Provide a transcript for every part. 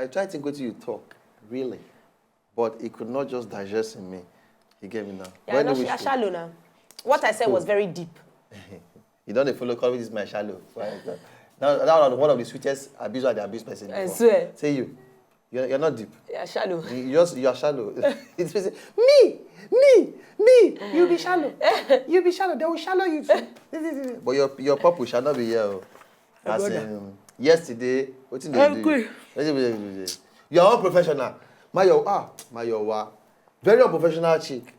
I tried to go to you talk, really. But it could not just digest in me. You get me now? Yeah, no, shallow now. What I said was very deep. You don't follow, call me this my shallow. Now, that was one of the sweetest abuse I abused person before. I swear. Say you're not deep. Yeah, shallow. You are shallow. It's me, you be shallow. You be shallow, they will shallow you too. But your purple shall not be here. As in, yesterday, what did they do? You're unprofessional. Mayowa. Very unprofessional chick.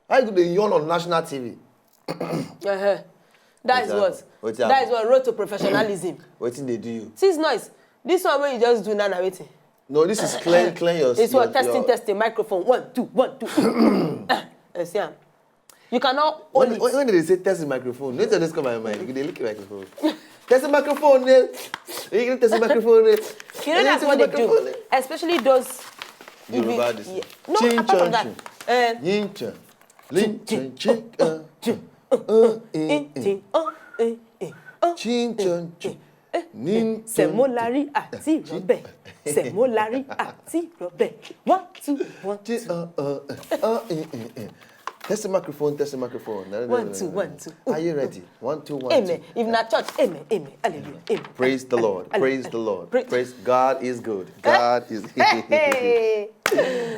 How you going to yawn on national TV? That is what road to professionalism. What did they do you? See, it's nice. This one where you just do now waiting. No, this is clear your... It's what testing microphone. 1, 2, 1, 2. See, you cannot... When did they say testing microphone? Don't just come to my mind. They look at microphone. Testing microphone. You know that's what they do. Especially those... Yoruba, no, apart from that. Semolari àti Robert. Semolari àti Robert. 1, 2, 1, 2. Test the microphone. 1, 2, 1, 2. Are you ready? 1, 2, 1, 2. Amen. If not church, amen. Hallelujah. Amen. Praise the Lord. Praise the Lord. Praise God is good. God is.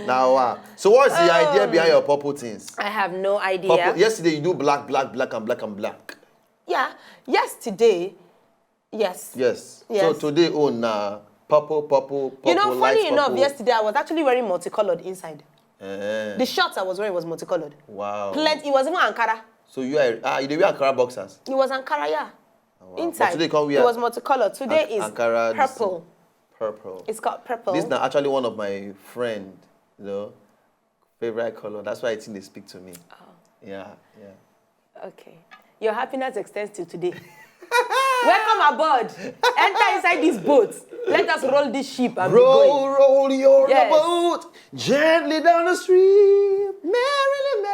Now, so what's the idea behind your purple things? I have no idea. Purple, yesterday you do black, and black. Yeah. Yesterday, yes. So today, purple. You know, funny enough, purple. yesterday I was actually wearing multicolored inside. The shorts I was wearing was multicolored. Wow. It was even Ankara. So you wear Ankara boxers? It was Ankara, yeah. Oh, wow. Inside. Today it was multicolored. Today is Ankara, purple. Purple. It's called purple. This is actually one of my friend, favorite color. That's why I think they speak to me. Oh. Yeah. Okay. Your happiness extends to today. Welcome aboard. Enter inside this boat. Let us roll this ship and roll your boat gently down the stream. Merrily.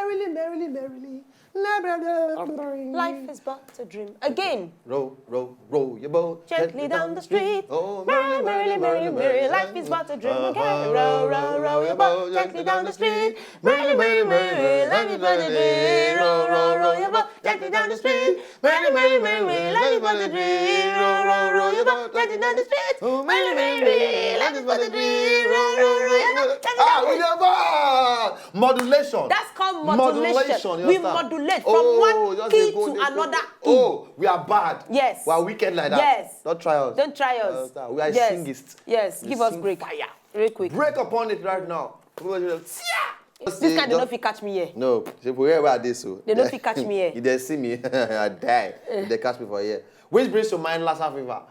Life is but a dream. Again. Roll your boat gently down the street. Oh, merrily. Life is but a dream. Again. Roll your boat gently down the street. Merrily. Life is but a dream. Roll your boat gently down the street. Merrily. Life is but a dream. Roll your boat gently down the street. Merrily. Life is but a dream. Roll your boat gently down the street. Modulation. That's called modulation. We modulate from one key to another key. Oh, we are bad. Yes. We are wicked like that. Yes. Don't try us. We are singists. Yes. Give us break. Fire. Real quick. Break upon it right now. This guy don't fit catch me here. No. Where are they so? They don't fit catch me here. If they see me, I die. If they catch me for here. Which brings to mind Lassa fever.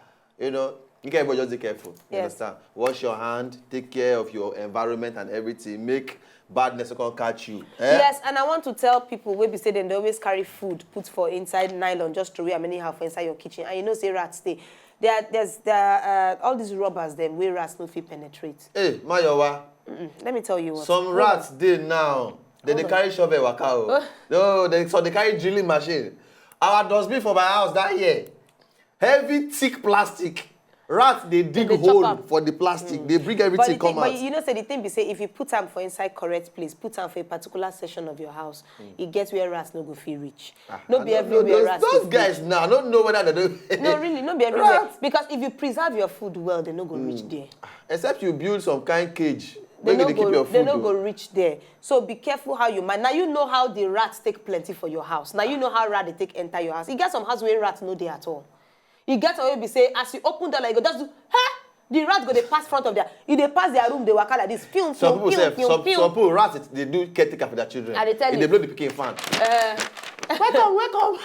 You can just be careful. You understand? Wash your hand. Take care of your environment and everything. Make badness can't catch you. Yes, and I want to tell people we be say they always carry food put for inside nylon just to wear anyhow for inside your kitchen. And say rats stay. There's all these rubbers them where rats no fit penetrate. Hey, Mayowa. Let me tell you what. Some rats they now. They carry shovel waka. No, they carry drilling machine. Our dustbin for my house that year. Heavy thick plastic. Rats, they dig hole for the plastic. They bring everything come out. But say the thing be say, if you put them for inside correct place, put them for a particular section of your house, it gets where rats no go feel reach. No be everywhere rats. Those guys now, I don't know whether they do. No, really, no be everywhere. Because if you preserve your food well, they no go reach there. Except you build some kind cage. They no go reach there. So be careful how you mind. Now you know how the rats take plenty for your house. Now you know how rats they take enter your house. You get some house where rats no there at all. You get away be say as you open the like you go just do the rats go they pass front of their if they pass their room they walk out like this. Some people rats they do caretaker for their children. And they tell you they blow the pikin fan. Welcome.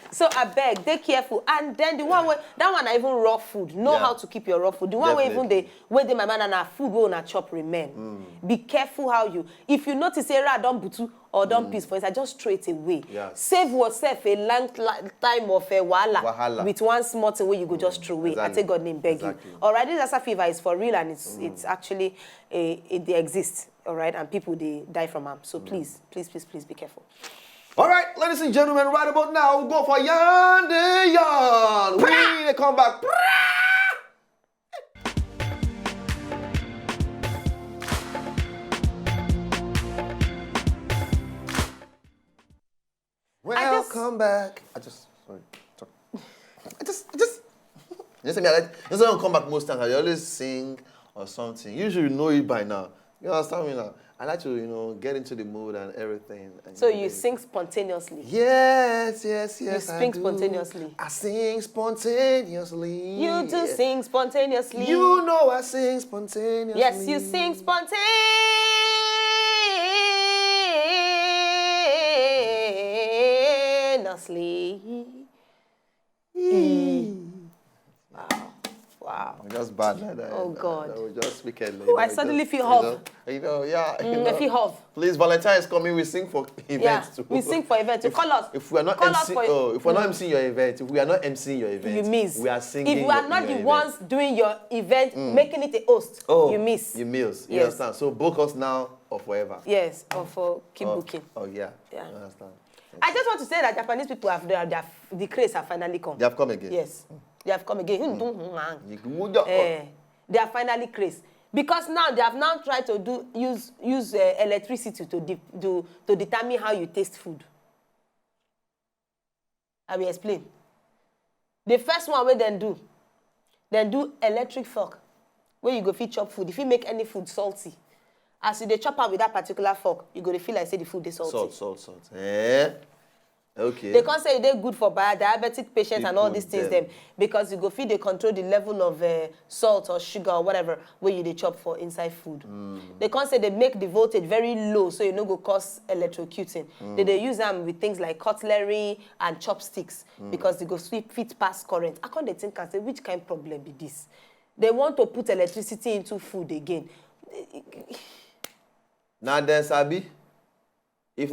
So I beg, they careful. And then the one where that one I even raw food. Know how to keep your raw food. The one where even they my man and our food will not chop remain. Be careful how you if you notice a rat don't butu or don't piece for instance, just throw it away. Yes. Save yourself a long time of a wahala with one small thing where you go just throw away. Exactly. I take God name beg you. Alright, this Lassa fever is for real and it's actually they exist. Alright, and people they die from them. So please be careful. All right, ladies and gentlemen, right about now, we'll go for Yande Yarn. We come back. come back. Sorry. I just. You say me, I don't come back most times. I always sing or something. You should know it by now. You understand me now? I like to, get into the mood and everything. And so you sing spontaneously? Yes, You sing spontaneously? I sing spontaneously. You do sing spontaneously? You know I sing spontaneously. Yes, you sing spontaneously. Wow. I'm just bad like that. Oh, God. I was just wicked. Oh, I suddenly feel hot. Yeah. I feel hot. Please, Valentine is coming. We sing for events too. We sing for events. Call us. If we are not if we're not emceeing your event, if we are not emceeing your event, you miss. We are singing. If we are not the ones doing your event, making it a host, you miss. You miss. You understand? So book us now or forever. Yes, or for keep booking. Oh yeah. You understand? I just want to say that Japanese people the craze have finally come. They have come again. Yes. They have come again. They are finally crazy because now they have now tried to use electricity to determine how you taste food. I will explain. The first one where then do electric fork, where you go fit chop food. If you make any food salty, as you dey chop out with that particular fork, you go to feel like say the food is salty. Salt. Okay. They can't say they're good for diabetic patients and all these things them because you go feed they control the level of salt or sugar or whatever where you they chop for inside food. They can't say they make the voltage very low so you know go cause electrocuting. They use them with things like cutlery and chopsticks because they go fit past current. I can't think and say which kind of problem be this? They want to put electricity into food again. Now then, Sabi, if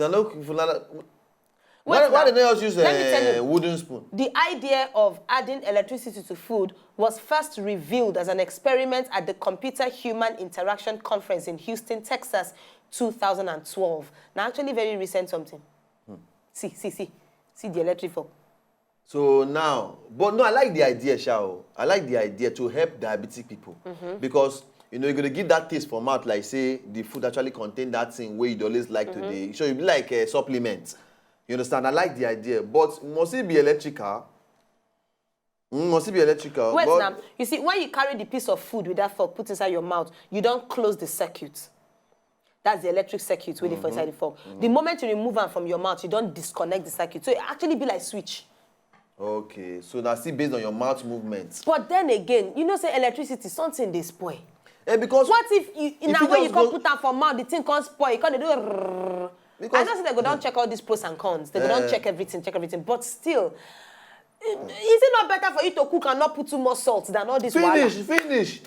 why did they just use a wooden spoon? The idea of adding electricity to food was first revealed as an experiment at the Computer Human Interaction Conference in Houston, Texas, 2012. Now, actually very recent something. See the electric fork. So now, but no, I like the idea, Shao. I like the idea to help diabetic people. Because, you're going to give that taste for mouth, like say, the food actually contain that thing where you'd always like today. So it'd be like a supplement. You understand? I like the idea, but must it be electrical? Must it be electrical? Wait, now, you see, when you carry the piece of food with that fork put inside your mouth, you don't close the circuit. That's the electric circuit waiting for inside the fork. The moment you remove them from your mouth, you don't disconnect the circuit. So it actually be like switch. Okay, so that's still based on your mouth movements. But then again, you know, say electricity, something they spoil. Because what if now when you can't put them for mouth, the thing can't spoil? You can't do. I just say they go down check all these pros and cons. They go down check everything. But still, is it not better for you to cook and not put too much salt than all this water? Finish.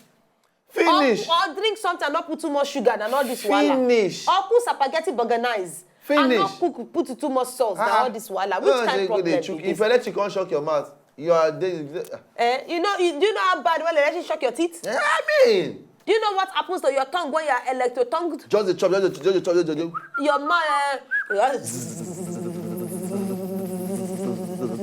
Or drink something and not put too much sugar than all this water. Or cook spaghetti boganaise. And not put too much salt than all this water. Which kind of problem is this? If electric can't shock your mouth, you are... do you know how bad when electric shock your teeth? I mean... Do you know what happens to your tongue when you are electro-tongued? Just the chop. Your mouth...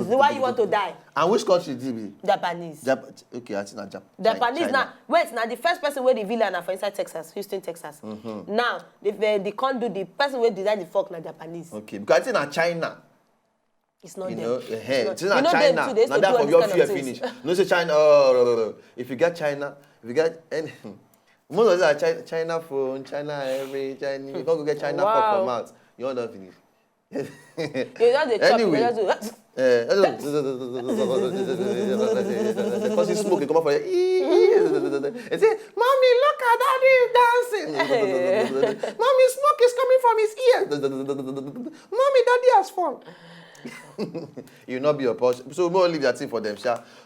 Why you want to die? And which country did it be? Japanese. Okay, I think not Japan. Japanese now. Wait, now the first person where the villain are for inside Texas, Houston, Texas. Now, they can't do the person where design the fork na Japanese. Okay, because I think na China. It's not them. It's not China. Now that for your fear finish. No say China. If you get China, if you get any... Most of them are China phone, China every Chinese. You can't go get China fork from out. You want to finish. Anyway. Because you smoke, you come up for you. They say, Mommy, look at Daddy dancing. Mommy, smoke is coming from his ear. Mommy, Daddy has fun. You'll not be a portion. So we'll leave that thing for them.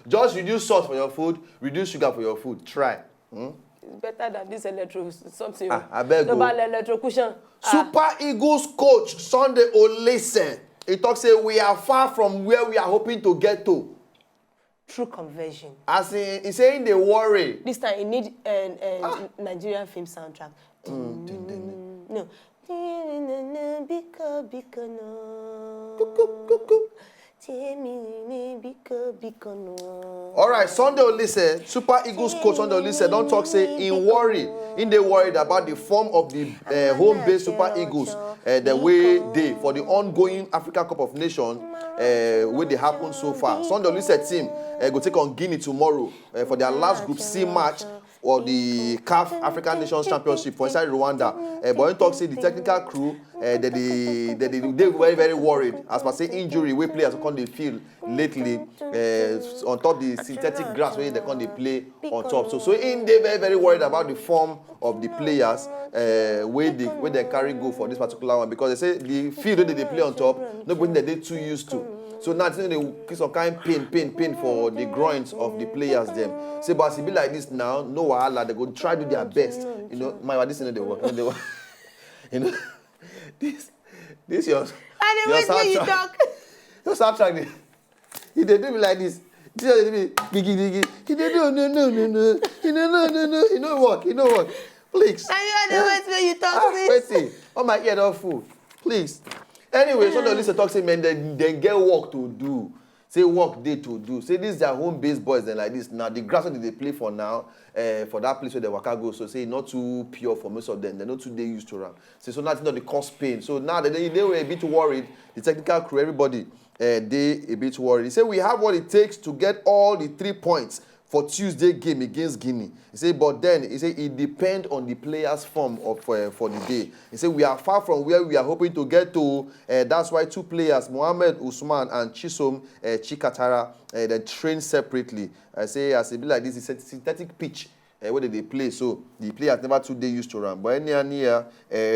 Just reduce salt for your food, reduce sugar for your food. Try. It's better than this electro something. I beg you. Electrocution. Super Eagles coach Sunday Olise. He talks say we are far from where we are hoping to get to. True conversion. As in, he's saying they worry. This time, you need Nigerian film soundtrack. No. All right, Sunday Olise, Super Eagles coach Sunday Olise, don't talk say in worry. In they worried about the form of the home-based Super Eagles, the way they for the ongoing Africa Cup of Nations where they happen so far. Sunday Olise team go take on Guinea tomorrow for their last Group C match or the CAF African Nations Championship for inside Rwanda. But when talk say the technical crew, they very, very worried as per say injury where players come they feel lately on top the synthetic grass where they come they play on top. So in they very, very worried about the form of the players where they carry go for this particular one, because they say the field that they play on top, nobody that they too used to. So now they get some kind of pain for the groins of the players them. Say, but it be like this now, no wahala, they go try to do their best. You know, this they work. You know, this your soundtrack. Your soundtrack. If they do me like this, they do me biggie. If they do no. You know what? Please. And you are the words where you talk this. Wait, oh my ear don't fool. Please. Anyway, so the list talk say men they get work to do. Say work day to do. Say this is their home-based boys then like this. Now the grass that they play for now, for that place where the waka go. So say not too pure for most of them. They're not too they used to run. Say so that's not the cause pain. So now they were a bit worried. The technical crew, everybody, they a bit worried. He said we have what it takes to get all the 3 points for Tuesday game against Guinea. He said, but then he said it depends on the players' form of for the day. He said we are far from where we are hoping to get to. That's why 2 players, Mohamed Usman and Chisom Chikatara, they train separately. I say as it be like this, it's a synthetic pitch where they play. So the players never too they used to run. But near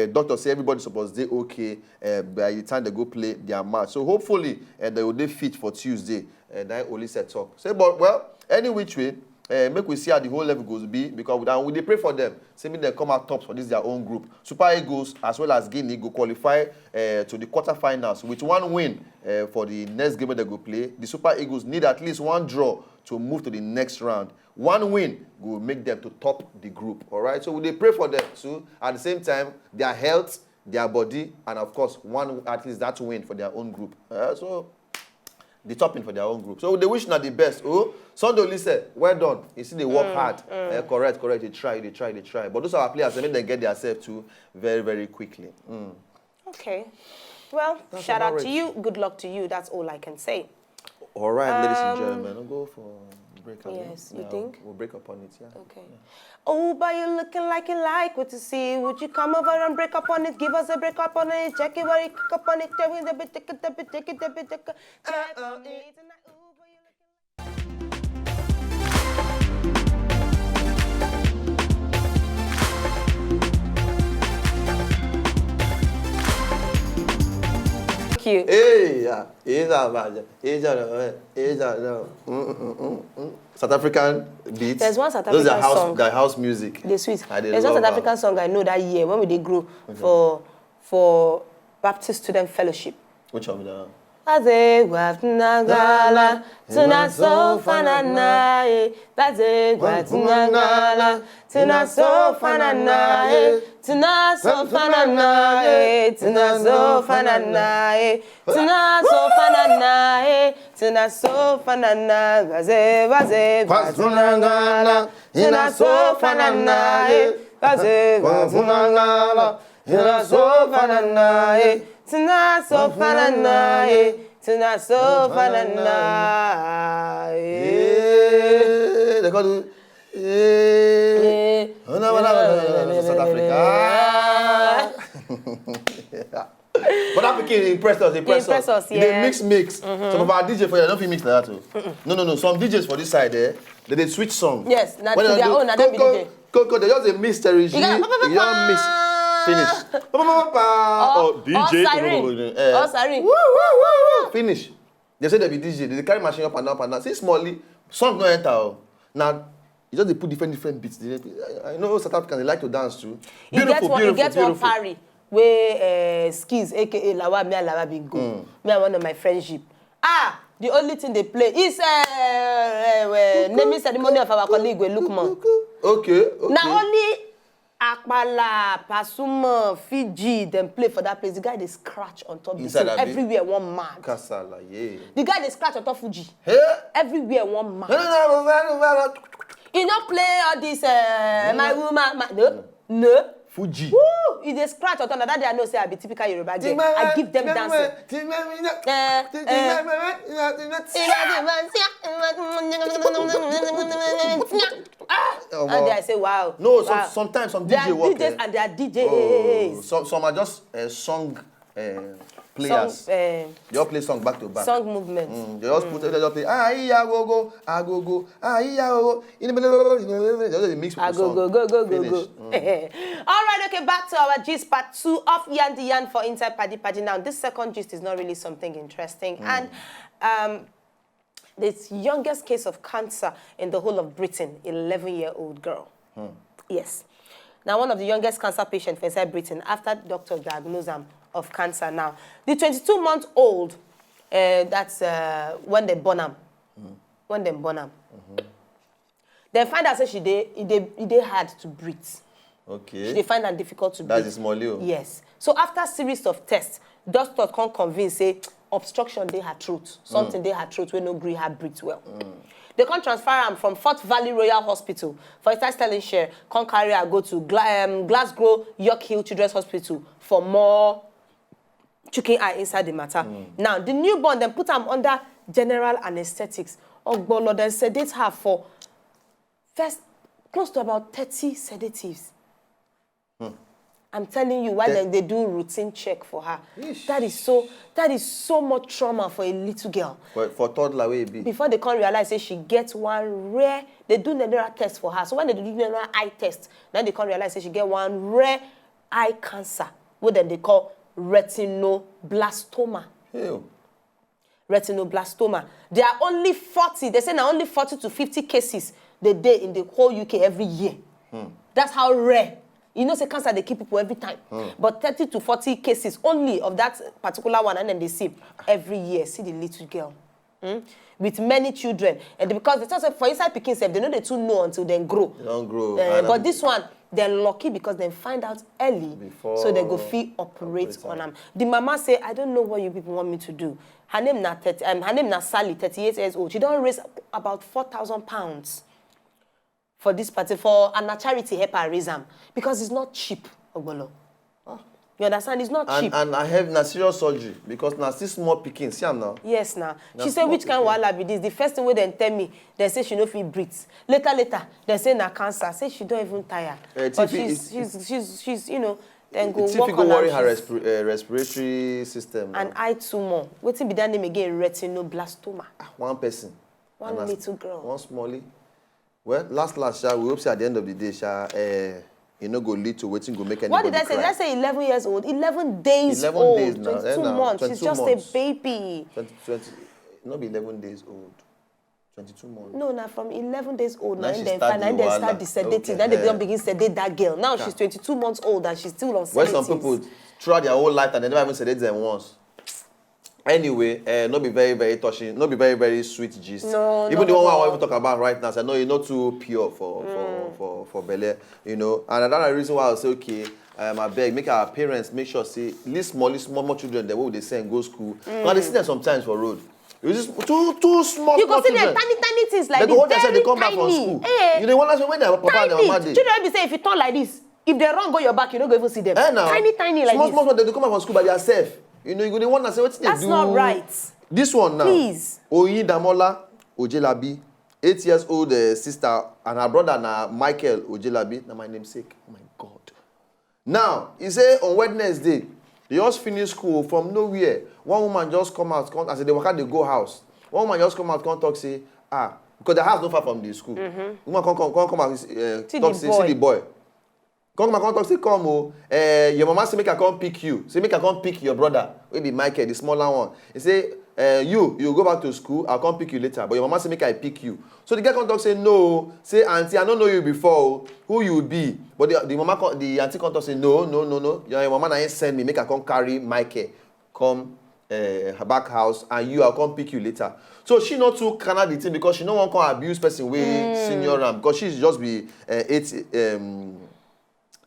doctor say everybody's supposed to be okay by the time they go play their match. So hopefully they will be fit for Tuesday. That only said talk. Say, but well. Any which way, make we see how the whole level goes be, because we they pray for them. Say me they come out tops for this their own group. Super Eagles as well as Guinea go qualify to the quarterfinals with 1 win for the next game they go play. The Super Eagles need at least 1 draw to move to the next round. 1 win will make them to top the group. All right. So we they pray for them too. At the same time, their health, their body, and of course at least that win for their own group. The topping for their own group. So they wish not the best. Oh, Sunday Olise, well done. You see, they work hard. Correct. They try. But those are our players. They make them get themselves too very, very quickly. Okay. Well, shout out to you. Good luck to you. That's all I can say. All right, ladies and gentlemen. We'll go for break. Yes, you think? We'll break up on it, yeah. Okay. Yeah. Oh, but you're looking like you like what you see. Would you come over and break up on it? Give us a break up on it. Check it where you cook up on it. Check on it. Cute. Hey, yeah. South African beats. There's one South African song. The house music. The sweet. There's one South African song I know that year when we did grow for Baptist Student Fellowship. Which one? That? Baze watunagala tunasofana naye baze watunagala tunasofana naye tunasofana naye tunasofana naye tunasofana naye tunasofana naye baze watunagala tunasofana naye baze watunagala tunasofana naye tunasofana naye tunasofana naye. They call it South Africa. But that became impressed us. Yeah. They mix. Some of our DJs for you, I don't feel mix like that too. No. Some DJs for this side there, they switch song. Yes, not to their own. I don't be DJ. They just a mix Terry G. You don't mix. Finish. DJ. Siren. Finish. They say they be DJ. They carry machine up and down. See smallly, song no enter. Now, you just they put different beats. I know South Africans they like to dance too. Beautiful. You get one party where Skis, aka Lawa, me and Lawa been go. Me and one of my friendship. The only thing they play is naming ceremony of our colleague Lukman. Okay. Now only Akpala, Pasuma, Fiji, them play for that place. The guy they scratch on top. Everywhere one mad. Kasala, yeah. The guy they scratch on top Fuji. Hey? Everywhere one mad. He not play all this my woman. No. Fuji. Woo! You just scratch on that day I know say I be typical Yoruba girl. I give them dancing. And then I say, wow. No, wow. sometimes some they DJ work. DJs and they are DJs. Oh, some are just song players. They all play song back to back. Song movements. They just put they just play go, they mix with the song. Go. All right, okay, back to our gist part 2 of Yan the Yan for Inside Paddy. Now, this second gist is not really something interesting. And this youngest case of cancer in the whole of Britain, 11-year-old girl. Yes. Now, one of the youngest cancer patients inside Britain after doctors diagnosed him of cancer. Now, the 22-month-old, that's when they born him. When they born him. They find out that she they hard to breathe. Okay. They find that difficult to breathe. That is small. Yes. So after a series of tests, doctors can convince say obstruction they her throat, something they her throat when no agree her breathe well. They can transfer him from Fort Valley Royal Hospital for East Stirlingshire, can carry her go to Glasgow York Hill Children's Hospital for more chicken eye inside the matter. Now the newborn then put him under general anesthetics. Ogbolo then sedate her for first close to about 30 sedatives. I'm telling you, why they do routine check for her. Ish. That is so much trauma for a little girl. For toddler way be. Before they can realize say she gets one rare, they do neural test for her. So when they do neural eye test, then they can realize say she get one rare eye cancer, what then they call retinoblastoma. Ew. Retinoblastoma. There are only 40, they say now only 40 to 50 cases they day in the whole UK every year. That's how rare. You know, say cancer, they keep people every time. But 30 to 40 cases only of that particular one, and then they see every year. See the little girl. With many children. And because they say for inside picking self, they know they too know until they grow. They don't grow. But this one, they're lucky because they find out early. So they go fee operate on them. The mama say, I don't know what you people want me to do. Her name na Sally, 38 years old. She don't raise about £4,000. For this party, for a charity help her raise them because it's not cheap, Ogbolo. You understand? It's not cheap. And I have na serious surgery because now still small picking. See am now. Yes, now. She said, which kind of wahala be this? The first thing they tell me, they say she no fit breathe. Later, they say na cancer. Say she don't even tire. But she's you know, then go work on worry her respiratory system. And eye tumor. What's be that name again? Retinoblastoma. One person. One little girl. One smallie. Well, last, we hope say at the end of the day, you know, go lead to waiting, go make anybody What did I say? cry. Let's say 11 years old. 11 days 11 old. days now. 22 months. She's just a baby. 20, not be 11 days old. 22 months. No, now from 11 days old. Now she then start the sedating. Okay. Then they don't begin to sedate that girl. Now she's 22 months old and she's still on sedatives. Where some people throughout their whole life and they never even sedate them once. Anyway, not be very, very touching, not be very, very sweet gist. No, even the one I want to talk about right now, so I know you're not too pure for Bele, you know. And another reason why I say, okay, I beg, make our parents make sure, see, these small children, the way they say and go school. Now they see them sometimes for road. It's just too small. You can see children. them tiny things like they this. Go home they come back from school. Hey. You know, when they were papa and their mama. Children be say if you turn like this, if they run go your back, you don't go even see them. Tiny like small, this. they come back from school by themselves. You know, you go the one that say, what they do? That's not right. This one now. Please. Oyin Damola Ojelabi, 8 years old sister, and her brother na Michael Ojelabi. Now my namesake. Oh my God. Now, he say on Wednesday, they just finish school from nowhere. One woman just come out, I said they go house. One woman just come out, talk, say, because the house not far from the school. Woman come out, see the boy. Come talk, say, come, your mama say make I come pick you. Say make I come pick your brother. Maybe Michael, the smaller one. He say, you go back to school, I'll come pick you later. But your mama say make I pick you. So the guy come talk, say, no. Say, auntie, I don't know you before. Who you would be? But the auntie come talk, say, no. Your mama ain't send me, make I come carry Michael. Come her back house, and I'll come pick you later. So she not too canal the thing because she no want to abuse person way senior ram because she's just be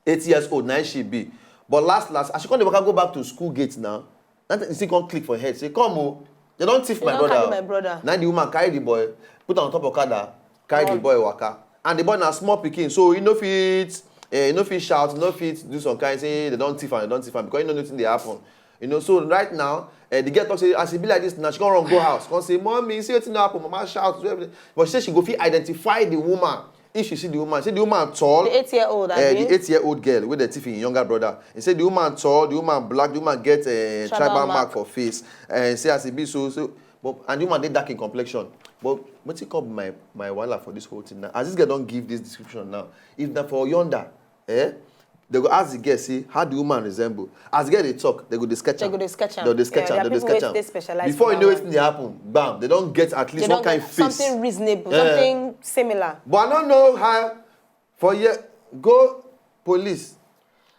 8 years old, now she be. But last, as she can't go back to school gate now, and she can't click for her head. Say, come, they don't thief my brother. Now the woman carry the boy, put on top of Kada, carry the boy waka. And the boy now small picking, so he no fit You know, fit shout, no fit do some kind say they don't thief and they don't thief and because you know nothing they happen. You know, so right now, the girl talk say, as it be like this, now she gonna run go house. Come say, mommy, see what happen, mama shout, but she say she go fit identify the woman. If she see the woman, say the woman tall. The 8-year-old, the 8-year-old girl with the thief in younger brother. He say the woman tall, the woman black, the woman get a tribal mark for face. And say as it be so, but and the woman they dark in complexion. But what's it called my wala for this whole thing now? As this girl don't give this description now, if not for yonder, they go ask the girl, see, how the woman resemble. As the girl they talk, they go they sketch am. They go they sketch am. They go sketch am. They sketch am. Before you know it, they happen, bam, they don't get at least one kind of face. Something reasonable, something similar. But I don't know how, for you, go police.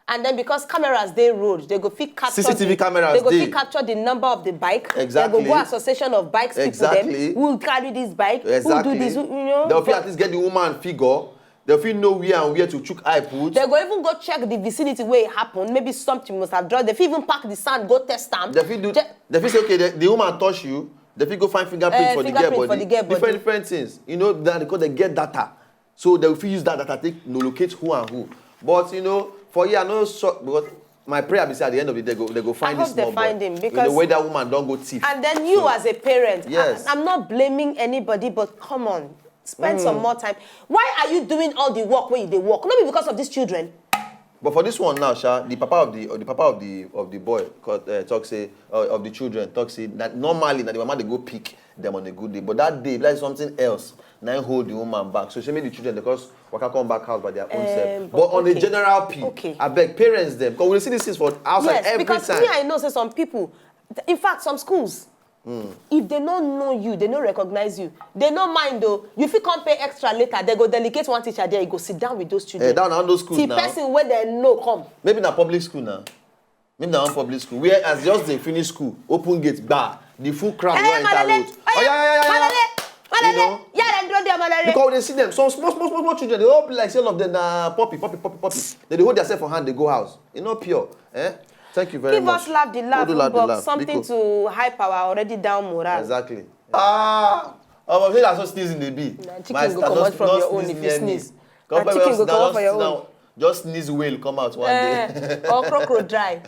And then because cameras they road, they go fit capture CCTV cameras. They go fit capture the number of the bike. Exactly. They go association of bikes people them. Who will carry this bike? Exactly. Who do this? You know. They'll fit at least get the woman figure. They'll fit know where and where to chook eye put. They go even go check the vicinity where it happened. Maybe something must have dropped. They fit even pack the sand, go test them. They fit do. They fit say okay, the woman touch you. They fit go find fingerprint for the girl body. Different things. You know that because they get data, so they will fit use that data to locate who and who. But you know. For you, I know because my prayer is at the end of the day, they go find this small boy. I hope they find him because the way that woman don't go thief. And then you as a parent, yes. I'm not blaming anybody, but come on, spend some more time. Why are you doing all the work when they work? Not because of these children. But for this one now, Sha, the papa of the boy talk say of the children talk say that normally the mama they go pick them on a good day, but that day like something else. Now hold the woman back. So she made the children because we can come back house by their own self. But on the general peak, I beg parents them because we see this is for outside every time. Because me I know say some people, in fact some schools, if they don't know you, they don't recognize you, they don't mind though. You fit come pay extra later. They go delegate one teacher there. You go sit down with those children. Down on those schools the now. The person where they know come. Maybe na public school now. Maybe na public school. Where as just they finish school, open gate bar, the full crowd go enter road. Oh yeah. You know? Because they see them, some small children, they all be like all of them poppy. They hold themselves for hand, they go house. You know, pure. Thank you very much. Give us laugh box, something to hype our already down morale. Exactly. I'm afraid that's not sneezing the bee. Chicken go come out from your own if you sneeze. Chicken go come out for your own. Just sneeze whale come out one day. Or crocodile.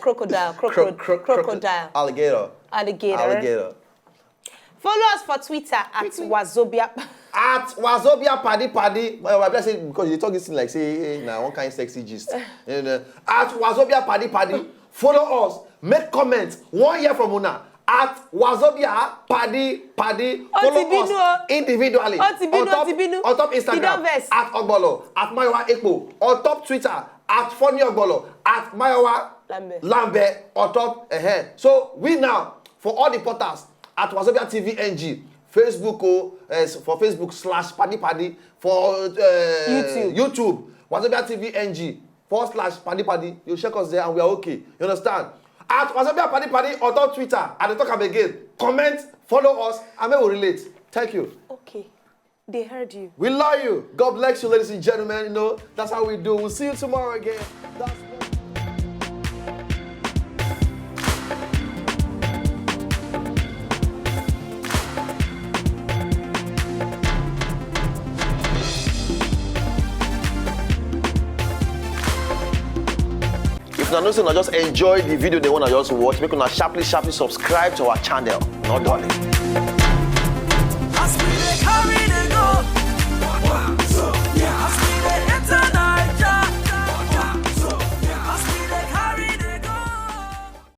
Crocodile. Alligator. Follow us for Twitter at Wazobia. At Wazobia Paddy. My say because you talk this thing like say now one kind of sexy gist. At Wazobia Paddy. Follow us. Make comments. 1 year from now. At Wazobia Paddy. Follow us individually. On top Instagram. At Ogbolo. At Mayowa Ekpo. On top Twitter. At Funny Ogbolo. At Mayowa Lambe. On top. So we now for all the portals. At Wazobia TV NG, Facebook for Facebook /Paddy for YouTube Wazobia TV NG /Paddy. You check us there and we are okay. You understand? At Wazobia Paddy on top Twitter and they talk again. Comment, follow us, and we will relate. Thank you. Okay, they heard you. We love you. God bless you, ladies and gentlemen. You know that's how we do. We'll see you tomorrow again. Now, just enjoy the video they want to just watch. Make sure sharply subscribe to our channel. Not darling.